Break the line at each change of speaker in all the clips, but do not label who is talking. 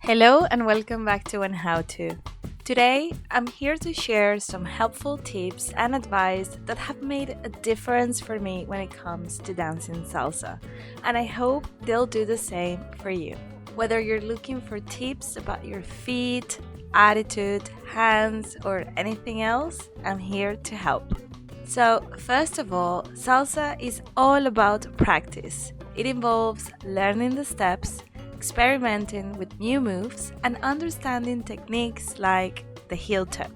Hello and welcome back to oneHOWTO. Today, I'm here to share some helpful tips and advice that have made a difference for me when it comes to dancing salsa, and I hope they'll do the same for you. Whether you're looking for tips about your feet, attitude, hands, or anything else, I'm here to help. So, first of all, salsa is all about practice. It involves learning the steps, experimenting with new moves, and understanding techniques like the heel toe.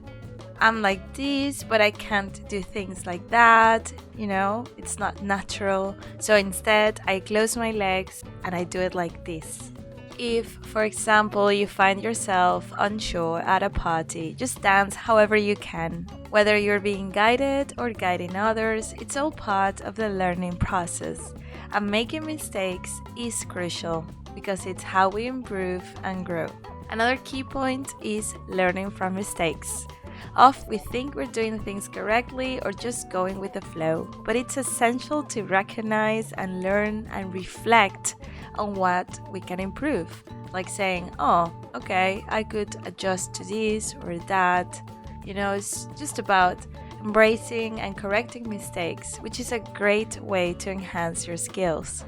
I'm like this, but I can't do things like that, it's not natural. So instead, I close my legs and I do it like this. If, for example, you find yourself unsure at a party, just dance however you can. Whether you're being guided or guiding others, it's all part of the learning process. And making mistakes is crucial because it's how we improve and grow. Another key point is learning from mistakes. Often we think we're doing things correctly or just going with the flow, but it's essential to recognize and learn and reflect on what we can improve. Like saying, oh, okay, I could adjust to this or that. It's just about embracing and correcting mistakes, which is a great way to enhance your skills.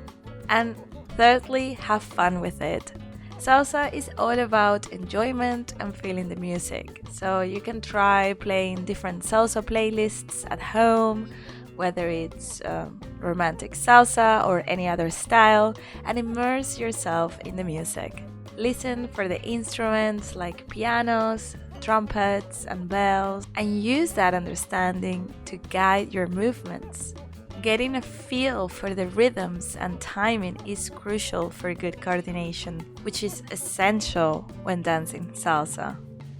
And thirdly, have fun with it. Salsa is all about enjoyment and feeling the music. So you can try playing different salsa playlists at home, whether it's romantic salsa or any other style, and immerse yourself in the music. Listen for the instruments like pianos, trumpets, and bells, and use that understanding to guide your movements. Getting a feel for the rhythms and timing is crucial for good coordination, which is essential when dancing salsa.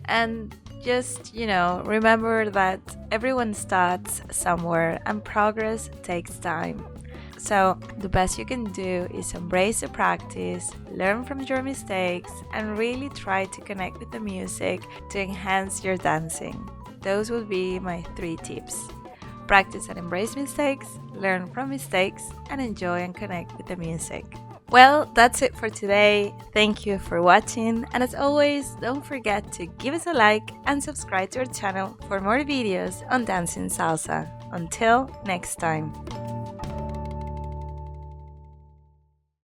And just, remember that everyone starts somewhere and progress takes time. So the best you can do is embrace the practice, learn from your mistakes, and really try to connect with the music to enhance your dancing. Those would be my 3 tips. Practice and embrace mistakes, learn from mistakes, and enjoy and connect with the music. Well, that's it for today. Thank you for watching, and as always, don't forget to give us a like and subscribe to our channel for more videos on dancing salsa. Until next time.